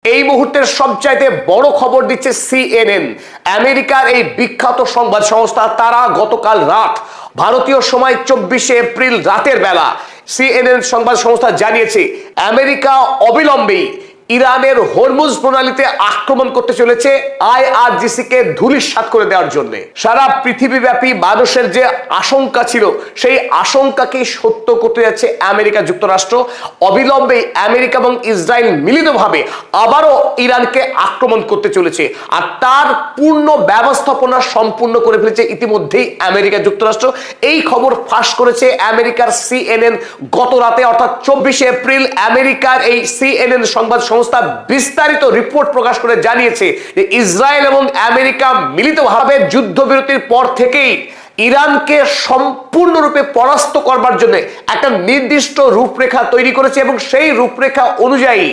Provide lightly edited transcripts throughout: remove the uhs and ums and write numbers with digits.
এই মুহূর্তের সবচাইতে বড় খবর দিচ্ছে সিএনএন। আমেরিকার এই বিখ্যাত সংবাদ সংস্থা তারা গতকাল রাত ভারতীয় সময় 24শে এপ্রিল রাতের বেলা সিএনএন সংবাদ সংস্থা জানিয়েছে আমেরিকা অবিলম্বেই ইরানের হরমুজ প্রণালীতে আক্রমণ করতে চলেছে আইআরজিসি কে ধূলিসাৎ করে দেওয়ার জন্য। সারা পৃথিবীব্যাপী মানুষের যে আশঙ্কা ছিল সেই আশঙ্কাকে সত্য করতে যাচ্ছে আমেরিকা যুক্তরাষ্ট্র। অবিলম্বে আমেরিকা এবং ইসরায়েল মিলিতভাবে আবারও ইরানকে আক্রমণ করতে চলেছে, আর তার পূর্ণ ব্যবস্থাপনা সম্পূর্ণ করে ফেলেছে ইতিমধ্যেই আমেরিকা যুক্তরাষ্ট্র। এই খবর ফাঁস করেছে আমেরিকার সিএনএন গত রাতে, অর্থাৎ 24শে এপ্রিল। আমেরিকার এই সিএনএন সংবাদ সংস্থা বিস্তারিত রিপোর্ট প্রকাশ করে জানিয়েছে যে ইসরায়েল এবং আমেরিকা মিলিতভাবে যুদ্ধবিরতির পর থেকেই ইরানকে সম্পূর্ণরূপে পরাস্ত করবার জন্য একটা নির্দিষ্ট রূপরেখা তৈরি করেছে, এবং সেই রূপরেখা অনুযায়ী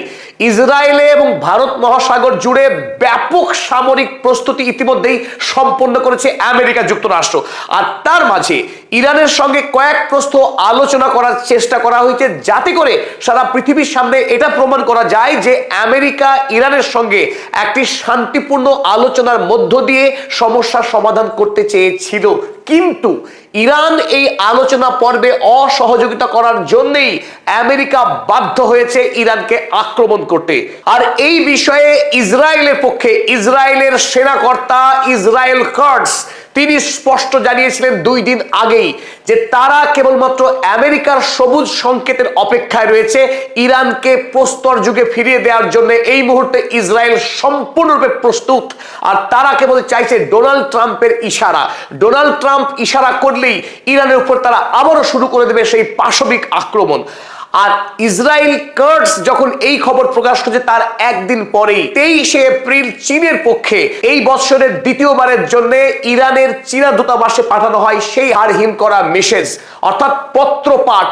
ইসরায়েলে এবং ভারত মহাসাগর জুড়ে ব্যাপক সামরিক প্রস্তুতি ইতিমধ্যেই সম্পন্ন করেছে আমেরিকা যুক্তরাষ্ট্র। আর তার মাঝে ইরানের সঙ্গে কয়েক প্রস্থ আলোচনা করার চেষ্টা করা হয়েছে, যাতে করে সারা পৃথিবীর সামনে এটা প্রমাণ করা যায় যে আমেরিকা ইরানের সঙ্গে একটি শান্তিপূর্ণ আলোচনার মধ্য দিয়ে সমস্যার সমাধান করতে চেয়েছিল। কিন্তু ইরান এই আলোচনা পর্বে অসহযোগিতা করার জন্যই আমেরিকা বাধ্য হয়েছে ইরানকে আক্রমণ করতে। আর এই বিষয়ে ইসরায়েলের পক্ষে ইসরায়েলের সেনাকর্তা ইসরায়েল কাটস তিনি স্পষ্ট জানিয়েছিলেন 2 দিন আগেই যে তারা কেবলমাত্র আমেরিকার সবুজ সংকেতের অপেক্ষায় রয়েছে ইরানকে প্রস্তর যুগে ফিরিয়ে দেওয়ার জন্য। এই মুহূর্তে ইসরায়েল সম্পূর্ণরূপে প্রস্তুত, আর তারা কেবল চাইছে ডোনাল্ড ট্রাম্পের ইশারা। ডোনাল্ড ট্রাম্প ইশারা করলেই ইরানের উপর তারা আবারও শুরু করে দেবে সেই পাশবিক আক্রমণ। আর ইসরায়েল কাটস যখন এই খবর প্রকাশ করেছে তার একদিন পরেই 23শে এপ্রিল চীনের পক্ষে এই বছরের দ্বিতীয়বারের জন্য ইরানের চীনা দূতাবাসে পাঠানো হয় সেই হারহীন করা মেসেজ, অর্থাৎ পত্রপাঠ।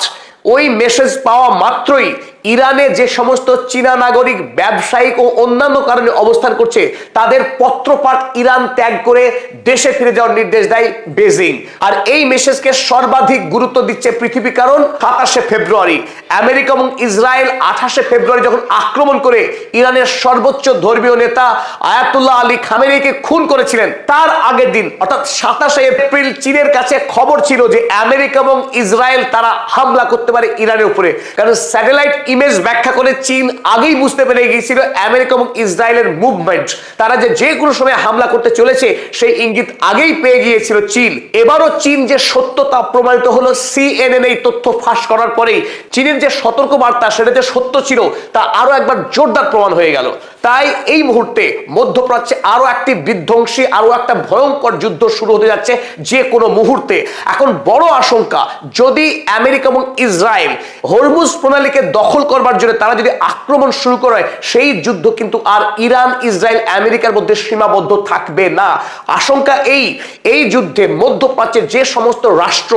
ওই মেসেজ পাওয়া মাত্রই ইরানে যে সমস্ত চীনা নাগরিক ব্যবসায়িক ও অন্যান্য কারণে অবস্থান করছে তাদের পত্রপাঠ ইরান ত্যাগ করে দেশে ফিরে যাওয়ার নির্দেশ দেয় বেজিং। আর এই মেসেজকে সর্বাধিক গুরুত্ব দিচ্ছে পৃথিবী, কারণ 27শে ফেব্রুয়ারি আমেরিকা এবং ইসরায়েল 28শে ফেব্রুয়ারি যখন আক্রমণ করে ইরানের সর্বোচ্চ ধর্মীয় নেতা আয়াতুল্লাহ আলী খামেনেইকে খুন করেছিলেন, তার আগের দিন অর্থাৎ 27শে এপ্রিল চীনের কাছে খবর ছিল যে আমেরিকা এবং ইসরায়েল তারা হামলা করতে পারে ইরানের উপরে। কারণ স্যাটেলাইট ইমেজ ব্যাখ্যা করে চীন আগেই বুঝতে পেরে গিয়েছিল আমেরিকা এবং ইসরায়েলের মুভমেন্ট, তারা যে কোনো সময় হামলা করতে চলেছে সেই ইঙ্গিত আগেই পেয়ে গিয়েছিল চীন। এবারও চীন যে সত্যতা প্রমাণিত হলো সিএনএন এই তথ্য ফাঁস করার পরেই চীনের যে সতর্ক বার্তা সেটা যে সত্য ছিল তা আরো একবার জোরদার প্রমাণ হয়ে গেল। তাই এই মুহূর্তে মধ্যপ্রাচ্যে আরো একটি বিধ্বংসী আরো একটা ভয়ঙ্কর যুদ্ধ শুরু হতে যাচ্ছে যে কোনো মুহূর্তে। এখন বড় আশঙ্কা, যদি আমেরিকা এবং ইসরায়েল হরমুজ প্রণালীকে দখল করবার জন্য তারা যদি আক্রমণ শুরু করে, সেই যুদ্ধ কিন্তু আর ইরান ইসরায়েল আমেরিকার মধ্যে সীমাবদ্ধ থাকবে না। আশঙ্কা এই যুদ্ধে মধ্যপ্রাচ্যের যে সমস্ত রাষ্ট্র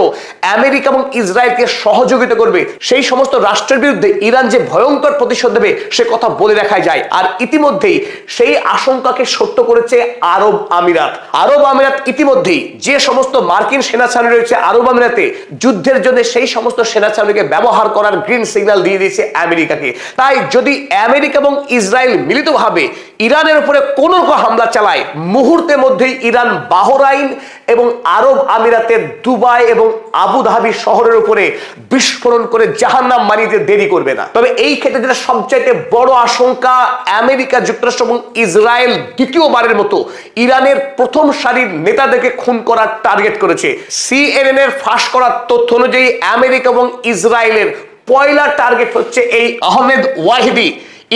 আমেরিকা এবং ইসরায়েলকে সহযোগিতা করবে সেই সমস্ত রাষ্ট্রের বিরুদ্ধে ইরান যে ভয়ঙ্কর প্রতিশোধ দেবে সে কথা বলে রাখাই যায়। আর ইতিমধ্যেই সেই আশঙ্কাকে সত্য করেছে আরব আমিরাত। আরব আমিরাত ইতিমধ্যেই যে সমস্ত মার্কিন সেনাছাউনি রয়েছে আরব আমিরাতে যুদ্ধের জন্য সেই সমস্ত সেনাছাউনিকে ব্যবহার করার গ্রিন সিগন্যাল দিয়ে দিয়েছে আমেরিকাকে। তাই যদি আমেরিকা এবং ইসরায়েল মিলিতভাবে ইরানের উপরে কোনো হামলা চালায়, মুহূর্তের মধ্যেই ইরান বাহরাইন এবং আরব আমিরাতের দুবাই এবং আবুধাবি শহরের উপরে বিস্ফোরণ করে জাহান্নাম মানিতে দেরি করবে না। তবে এই ক্ষেত্রে যেটা সবচাইতে বড় আশঙ্কা, আমেরিকা যুক্তরাষ্ট্র এবং ইসরায়েল দ্বিতীয়বারের মতো ইরানের প্রথম সারির নেতাদেরকে খুন করার টার্গেট করেছে। সিএনএন এর ফাঁস করার তথ্য অনুযায়ী আমেরিকা এবং ইসরায়েলের পয়লা টার্গেট হচ্ছে এই আহমেদ ওয়াহিদি,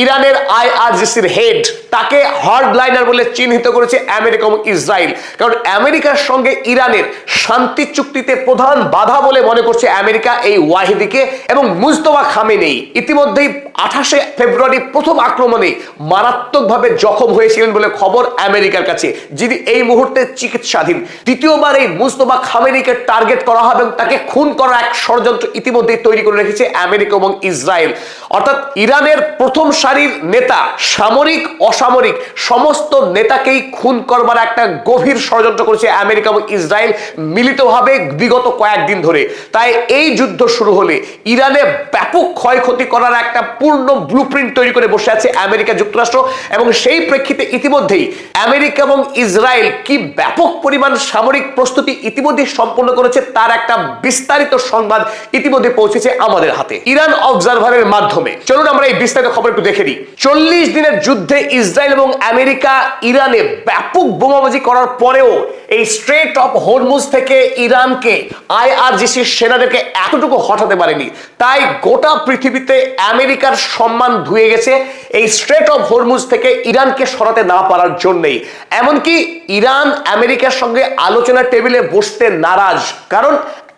ইরানের আইআরজিসির হেড। তাকে হার্ডলাইনার বলে চিহ্নিত করেছে আমেরিকা এবং ইসরায়েল, কারণ আমেরিকার সঙ্গে ইরানের শান্তি চুক্তিতে প্রধান বাধা বলে মনে করছে আমেরিকা এই ওয়াহিদিকে। এবং মুজতবা খামেনেই ইতিমধ্যেই 28শে ফেব্রুয়ারি প্রথম আক্রমণে মারাত্মকভাবে জখম হয়েছিলেন বলে খবর আমেরিকার কাছে, যিনি এই মুহূর্তে চিকিৎসাধীন। দ্বিতীয়বার এই মুজতবা খামেনিকে টার্গেট করা হবে এবং তাকে খুন করার এক ষড়যন্ত্র ইতিমধ্যেই তৈরি করে রেখেছে আমেরিকা এবং ইসরায়েল। অর্থাৎ ইরানের প্রথম সারির নেতা, সামরিক অসামরিক সমস্ত নেতাকেই খুন করবার একটা গভীর ষড়যন্ত্র করেছে আমেরিকা এবং ইসরায়েল মিলিতভাবে বিগত কয়েকদিন ধরে। তাই এই যুদ্ধ শুরু হলে ইরানে ব্যাপক ক্ষয়ক্ষতি করার একটা পূর্ণ ব্লুপ্রিন্ট তৈরি করে বসে আছে আমেরিকা যুক্তরাষ্ট্র, এবং সেই প্রেক্ষিতে ইতিমধ্যেই আমেরিকা এবং ইসরায়েল কি ব্যাপক পরিমাণ সামরিক প্রস্তুতি ইতিমধ্যে সম্পন্ন করেছে তার একটা বিস্তারিত সংবাদ ইতিমধ্যে পৌঁছেছে আমাদের হাতে ইরান অবজারভারের মাধ্যমে। চলুন আমরা এই বিস্তারিত খবর একটু দেখে নিই। 40 দিনের যুদ্ধে ইসরায়েল এবং আমেরিকা ইরানে ব্যাপক বোমাবাজি করার পরেও এই স্ট্রেট অফ হরমুজ থেকে ইরানকে আইআরজিসির সেনাদেরকে এতটুকু হটাতে পারেনি। তাই গোটা পৃথিবীতে আমেরিকার সম্মান ধুয়ে গেছে এই স্ট্রেট অফ হরমুজ থেকে ইরানকে সরাতে না পারার জন্যই। এমনকি ইরান আমেরিকার সঙ্গে আলোচনার টেবিলে বসতে নারাজ, কারণ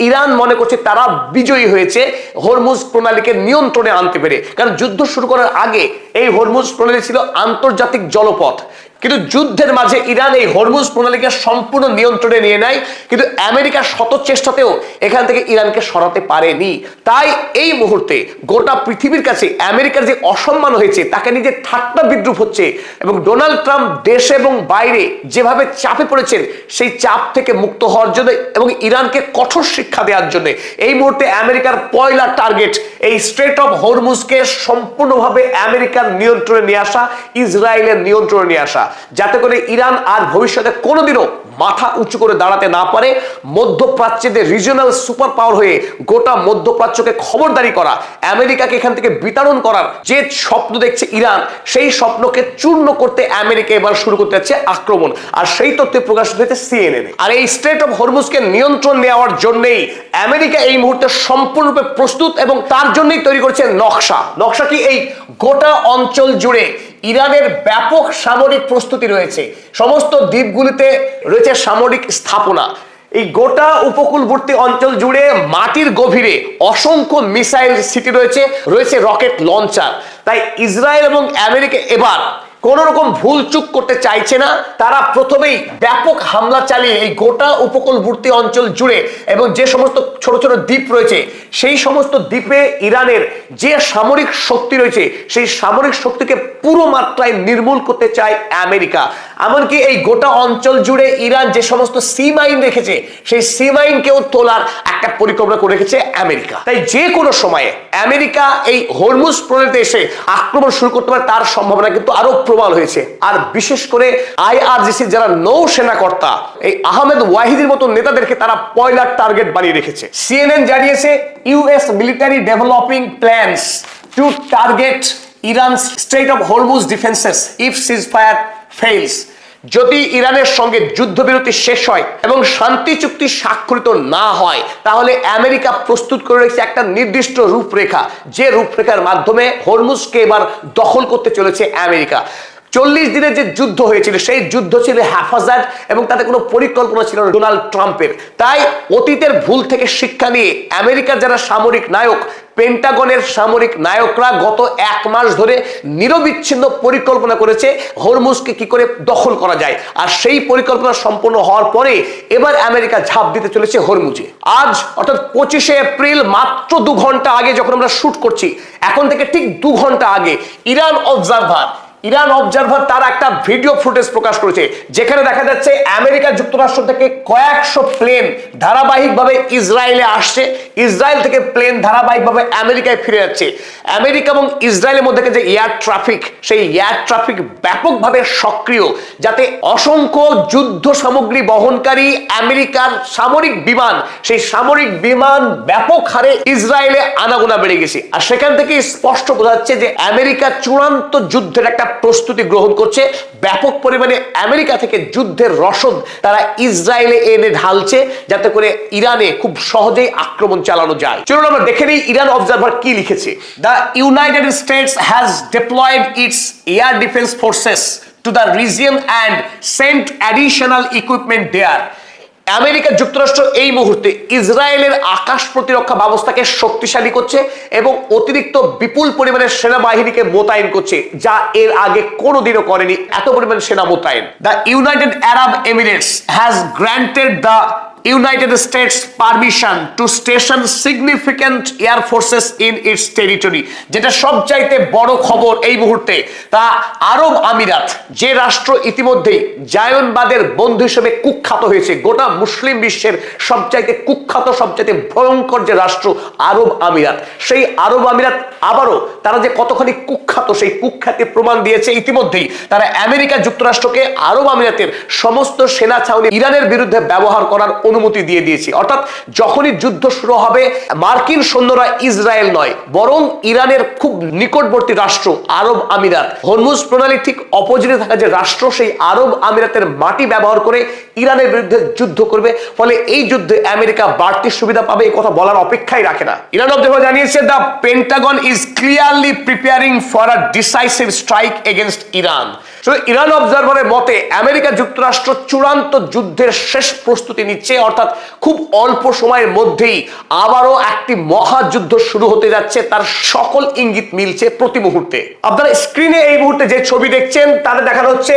ইরান মনে করছে তারা বিজয়ী হয়েছে হরমুজ প্রণালীকে নিয়ন্ত্রণে আনতে পেরে। কারণ যুদ্ধ শুরু করার আগে এই হরমুজ প্রণালী ছিল আন্তর্জাতিক জলপথ, কিন্তু যুদ্ধের মাঝে ইরান এই হরমুজ প্রণালীকে সম্পূর্ণ নিয়ন্ত্রণে নিয়ে নেয়, কিন্তু আমেরিকার শত চেষ্টাতেও এখান থেকে ইরানকে সরাতে পারেনি। তাই এই মুহূর্তে গোটা পৃথিবীর কাছে আমেরিকার যে অসম্মান হয়েছে তাকে নিজে ঠাট্টা বিদ্রুপ হচ্ছে, এবং ডোনাল্ড ট্রাম্প দেশে এবং বাইরে যেভাবে চাপে পড়েছেন সেই চাপ থেকে মুক্ত হওয়ার জন্য এবং ইরানকে কঠোর শিক্ষা দেওয়ার জন্য এই মুহূর্তে আমেরিকার পয়লা টার্গেট এই স্ট্রেট অফ হরমুজকে সম্পূর্ণভাবে আমেরিকার নিয়ন্ত্রণে নিয়ে আসা, ইসরায়েলের নিয়ন্ত্রণে নিয়ে আসা, যাতে করে ইরান আর ভবিষ্যতে কোনোদিনও মাথা উঁচু করে দাঁড়াতে না পারে। মধ্যপ্রাচ্যে যে রিজিওনাল সুপার পাওয়ার হয়ে গোটা মধ্যপ্রাচ্যকে খবরদারি করা, আমেরিকাকে এখান থেকে বিতাড়ন করার যে স্বপ্ন দেখছে ইরান, সেই স্বপ্নকে চূর্ণ করতে আমেরিকা এবার শুরু করতে যাচ্ছে আক্রমণ। আর সেই তথ্য প্রকাশিত হয়েছে সিএনএন। আর এই স্ট্রেট অফ হরমুজকে নিয়ন্ত্রণ নেওয়ার জন্যই আমেরিকা এই মুহূর্তে সম্পূর্ণরূপে প্রস্তুত, এবং তার জন্যই তৈরি করেছে নকশা কি এই গোটা অঞ্চল জুড়ে ইরানের ব্যাপক সামরিক প্রস্তুতি রয়েছে। সমস্ত দ্বীপগুলিতে রয়েছে সামরিক স্থাপনা। এই গোটা উপকূলবর্তী অঞ্চল জুড়ে মাটির গভীরে অসংখ্য মিসাইল সিটি রয়েছে রকেট লঞ্চার। তাই ইসরায়েল এবং আমেরিকা এবার কোন রকম ভুল চুক করতে চাইছে না। তারা প্রথমেই ব্যাপক হামলা চালিয়ে এই গোটা উপকূলবর্তী অঞ্চল জুড়ে এবং যে সমস্ত ছোট ছোট দ্বীপ রয়েছে সেই সমস্ত দ্বীপে ইরানের যে সামরিক শক্তি রয়েছে সেই সামরিক শক্তিকে পুরো মাত্রায় নির্মূল করতে চায় আমেরিকা। এমনকি এই গোটা অঞ্চল জুড়ে ইরান যে সমস্ত সি মাইন রেখেছে সেই সি মাইনকেও তোলার একটা পরিকল্পনা করে রেখেছে আমেরিকা। তাই যে কোনো সময়ে আমেরিকা এই হরমুজ প্রণালীতে এসে আক্রমণ শুরু করতে পারে তার সম্ভাবনা কিন্তু আরো প্রবল হয়েছে। আর বিশেষ করে আইআরজিসির যারা নৌ সেনাকর্তা এই আহমেদ ওয়াহিদির মতো নেতাদেরকে তারা পয়লা টার্গেট বানিয়ে রেখেছে। সিএনএন জানিয়েছে US military developing plans to target Iran's strait of Hormuz defences if ceasefire fails. যদি ইরানের সঙ্গে যুদ্ধবিরতি শেষ হয় এবং শান্তি চুক্তি স্বাক্ষরিত না হয় তাহলে আমেরিকা প্রস্তুত করে রেখেছে একটা নির্দিষ্ট রূপরেখা, যে রূপরেখার মাধ্যমে হরমুজকে এবার দখল করতে চলেছে আমেরিকা। 40 দিনের যে যুদ্ধ হয়েছিল সেই যুদ্ধ ছিল হেফাজত, এবং তাতে কোনো পরিকল্পনা ছিল না ডোনাল্ড ট্রাম্পের। তাই অতীতের ভুল থেকে শিক্ষা নিয়ে আমেরিকার যারা সামরিক নায়ক, পেন্টাগনের সামরিক নায়করা গত 1 মাস ধরে নিরবিচ্ছিন্ন পরিকল্পনা করেছে হরমুজকে কি করে দখল করা যায়। আর সেই পরিকল্পনা সম্পন্ন হওয়ার পরে এবার আমেরিকা ঝাঁপ দিতে চলেছে হরমুজে। আজ অর্থাৎ 25শে এপ্রিল, মাত্র 2 ঘন্টা আগে যখন আমরা শুট করছি, এখন থেকে ঠিক 2 ঘন্টা আগে ইরান অবজারভার তার একটা ভিডিও ফুটেজ প্রকাশ করেছে, যেখানে দেখা যাচ্ছে আমেরিকা যুক্তরাষ্ট্র থেকে কয়েকশো প্লেন ধারাবাহিকভাবে ইসরায়েলে আসছে, ইসরায়েল থেকে প্লেন ধারাবাহিকভাবে আমেরিকায় ফিরে যাচ্ছে। আমেরিকা এবং ইসরায়েলের মধ্যে যে এয়ার ট্রাফিক, সেই এয়ার ট্রাফিক ব্যাপকভাবে সক্রিয়, যাতে অসংখ্য যুদ্ধ সামগ্রী বহনকারী আমেরিকার সামরিক বিমান, সেই সামরিক বিমান ব্যাপক হারে ইসরায়েলে আনাগোনা বেড়ে গেছে। আর সেখান থেকে স্পষ্ট বোঝা যাচ্ছে যে আমেরিকা চূড়ান্ত যুদ্ধের একটা প্রস্তুতি গ্রহণ করছে। ব্যাপক পরিমাণে আমেরিকা থেকে যুদ্ধের রসদ তারা ইসরায়েলে এনে ঢালছে, যাতে করে ইরানে খুব সহজেই আক্রমণ চালানো যায়। চলুন আমরা দেখে নিই ইরান অবজারভার কি লিখেছে। The United States has deployed its air defence forces to the region and sent additional equipment there. America যুক্তরাষ্ট্র এই মুহূর্তে ইসরায়েলের আকাশ প্রতিরক্ষা ব্যবস্থাকে শক্তিশালী করছে এবং অতিরিক্ত বিপুল পরিমাণের সেনাবাহিনীকে মোতায়েন করছে, যা এর আগে কোনোদিনও করেনি এত পরিমাণ সেনা মোতায়েন। The United Arab Emirates has granted the United States permission to station significant air forces in its territory। যেটা সবচাইতে বড় খবর এই মুহূর্তে, তা আরব আমিরাত, যে রাষ্ট্র ইতিমধ্যেই জায়নবাদের বন্ধু হিসেবে কুখ্যাত হয়েছে, গোটা মুসলিম বিশ্বের সবচাইতে কুখ্যাত, সবচাইতে ভয়ঙ্কর যে রাষ্ট্র আরব আমিরাত, সেই আরব আমিরাত আবারও তারা যে কতখানি কুখ্যাত সেই কুখ্যাতি প্রমাণ দিয়েছে। ইতিমধ্যেই তারা আমেরিকা যুক্তরাষ্ট্রকে আরব আমিরাতের সমস্ত সেনা ছাউনি ইরানের বিরুদ্ধে ব্যবহার করার অনুমতি দিয়ে দিয়েছে। অর্থাৎ যখনই যুদ্ধ শুরু হবে, মার্কিন সৈন্যরা ইসরায়েল নয় বরং ইরানের খুব নিকটবর্তী রাষ্ট্র আরব আমিরাত, হরমুজ প্রণালী ঠিক অপোজিটে থাকা যে রাষ্ট্র, সেই আরব আমিরাতের মাটি ব্যবহার করে ইরানের বিরুদ্ধে যুদ্ধ করবে। ফলে এই যুদ্ধে আমেরিকা বাড়তি সুবিধা পাবে, এই কথা বলার অপেক্ষাই রাখে না। ইরান অবজারভার জানিয়েছে the Pentagon is clearly preparing for a decisive strike against Iran. Iran অবজারভারের মতে আমেরিকা যুক্তরাষ্ট্র চূড়ান্ত যুদ্ধের শেষ প্রস্তুতি নিচ্ছে, অর্থাৎ খুব অল্প সময়ের মধ্যেই আবারও একটি মহাযুদ্ধ শুরু হতে যাচ্ছে, তার সকল ইঙ্গিত মিলছে প্রতি মুহূর্তে। আপনারা স্ক্রিনে এই মুহূর্তে যে ছবি দেখছেন তাতে দেখানো হচ্ছে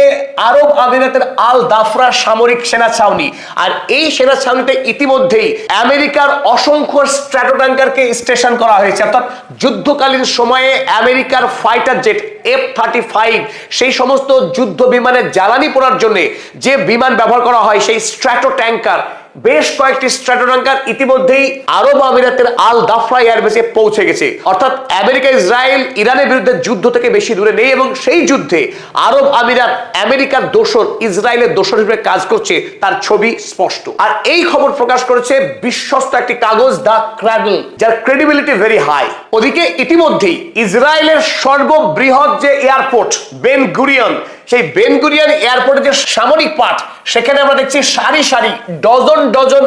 আরব আমিরাতের আল দাফরা সামরিক সেনা ছাউনি। আর এই সেনা ছাউনিতে ইতিমধ্যেই আমেরিকার অসংখ্য স্ট্র্যাটো ট্যাঙ্কারকে স্টেশন করা হয়েছে, অর্থাৎ যুদ্ধকালীন সময়ে আমেরিকার ফাইটার জেট F-35 সেই সমস্ত যুদ্ধ বিমানের জ্বালানি পোড়ার জন্য যে বিমান ব্যবহার করা হয়, সেই স্ট্র্যাটো ট্যাঙ্কার, বেশ কয়েকটি স্ট্র্যাটো ট্যাঙ্কার ইতিমধ্যেই আরব আমিরাতের আল দাফরা এয়ারবেসে পৌঁছে গেছে। অর্থাৎ আমেরিকা ইসরায়েল ইরানের বিরুদ্ধে যুদ্ধ থেকে বেশি দূরে নেই এবং সেই যুদ্ধে আরব আমিরাত আমেরিকার দোসর, ইসরায়েলের দোসর হিসেবে কাজ করছে, তার ছবি স্পষ্ট। আর এই খবর প্রকাশ করেছে বিশ্বস্ত একটি কাগজ দ্য ক্র্যাডল, যার ক্রেডিবিলিটি ভেরি হাই। ওদিকে ইতিমধ্যেই ইসরায়েলের সর্ববৃহৎ যে এয়ারপোর্ট বেন গুরিয়ন, সেই বেন গুরিয়ন এয়ারপোর্টের যে সামরিক পাঠ, সেখানে আমরা দেখছি সারি সারি ডজন ডজন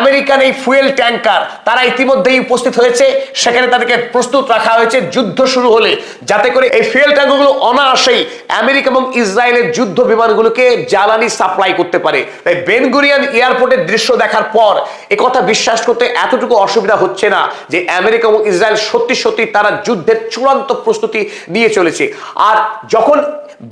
আমেরিকান এই ফুয়েল ট্যাঙ্কার, তারা ইতিমধ্যেই উপস্থিত হয়েছে। সেখানে তাদেরকে প্রস্তুত রাখা হয়েছে যুদ্ধ শুরু হলে, যাতে করে এই ফুয়েল ট্যাঙ্কগুলো অনায়াসেই আমেরিকা এবং ইসরায়েলের যুদ্ধ বিমানগুলোকে জ্বালানি সাপ্লাই করতে পারে। তাই বেন গুরিয়ন এয়ারপোর্টের দৃশ্য দেখার পর একথা বিশ্বাস করতে এতটুকু অসুবিধা হচ্ছে না যে আমেরিকা এবং ইসরায়েল সত্যি সত্যি তারা যুদ্ধের চূড়ান্ত প্রস্তুতি নিয়ে চলেছে। আর যখন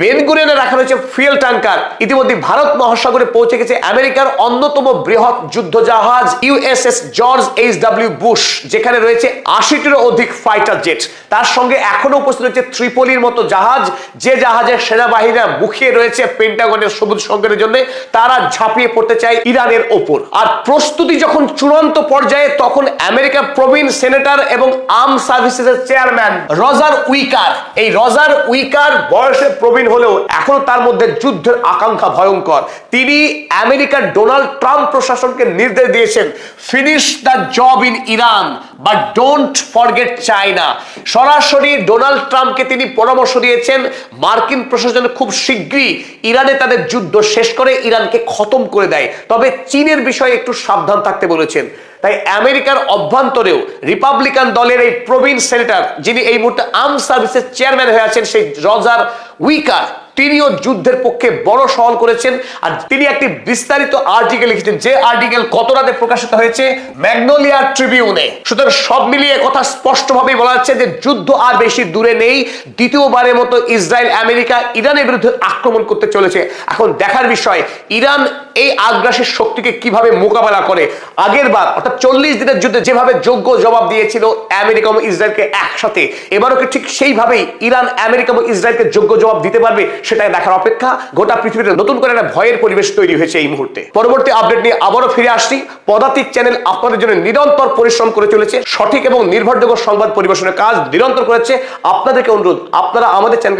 বেন গুরিয়নে রাখা রয়েছে ফুয়েল ট্যাঙ্কার, ইতিমধ্যে ভারত মহাসাগরে পৌঁছে গেছে আমেরিকার অন্যতম বৃহৎ যুদ্ধ জাহাজ ইউএসএস জর্জ H.W. বুশ, যেখানে রয়েছে 80টিরও অধিক ফাইটার জেট। তার সঙ্গে এখনো উপস্থিত রয়েছে ত্রিপলির মতো জাহাজ, যে জাহাজের সেনাবাহিনীরা মুখিয়ে রয়েছে পেন্টাগনের সবুজ সংকেতের জন্য। তারা ঝাঁপিয়ে পড়তে চায় ইরানের ওপর। আর প্রস্তুতি যখন চূড়ান্ত পর্যায়ে, তখন আমেরিকার প্রবীণ সেনেটর এবং আর্ম সার্ভিসেসের চেয়ারম্যান রজার উইকার, এই রজার উইকার বয়সে প্রবীণ হলেও এখনো তার মধ্যে যুদ্ধের আকাঙ্ক্ষা ভয়ঙ্কর। তিনি আমেরিকার ডোনাল্ড ট্রাম্প প্রশাসনকে নির্দেশ দিয়েছেন, finish the job in Iran but don't forget China. সরাসরি ডোনাল্ড ট্রাম্পকে তিনি পরামর্শ দিয়েছেন মার্কিন প্রশাসন খুব শীঘ্রই ইরানে তাদের যুদ্ধ শেষ করে ইরানকে খতম করে দেয়, তবে চীনের বিষয়ে একটু সাবধান থাকতে বলেছেন। তাই আমেরিকার অভ্যন্তরেও রিপাবলিকান দলের এই প্রবীণ সেনেটর, যিনি এই মুহূর্তে আর্ম সার্ভিসের চেয়ারম্যান হয়ে আছেন, সেই রজার উইকার, তিনিও যুদ্ধের পক্ষে বড় সওয়াল করেছেন। আর তিনি একটি বিস্তারিত আর্টিকেল লিখেছেন, যে আর্টিকেল গত রাতে প্রকাশিত হয়েছে ম্যাগনোলিয়া ট্রিবিউনে। সুতরাং সব মিলিয়ে কথা স্পষ্টভাবে বলা যাচ্ছে যে যুদ্ধ আর বেশি দূরে নেই। দ্বিতীয়বারের মতো ইসরায়েল আমেরিকা ইরানের বিরুদ্ধে আক্রমণ করতে চলেছে। এখন দেখার বিষয় ইরান এই আগ্রাসী শক্তিকে কিভাবে মোকাবেলা করে। আগের বার অর্থাৎ 40 দিনের যুদ্ধে যেভাবে যোগ্য জবাব দিয়েছিল আমেরিকা এবং ইসরায়েলকে একসাথে, এবারও কি ঠিক সেইভাবেই ইরান আমেরিকা এবং ইসরায়েলকে যোগ্য জবাব দিতে পারবে, সেটাই দেখার অপেক্ষা। গোটা পৃথিবীতে নতুন করে একটা ভয়ের পরিবেশ তৈরি হয়েছে এই মুহূর্তে। পরবর্তী আপডেট নিয়ে আবারও ফিরে আসছি। পদাতিক চ্যানেল আপনাদের জন্য নিরন্তর পরিশ্রম করে চলেছে, সঠিক এবং নির্ভরযোগ্য সংবাদ পরিবেশনের কাজ নিরন্তর করেছে। আপনাদেরকে অনুরোধ, আপনারা আমাদের চ্যানেল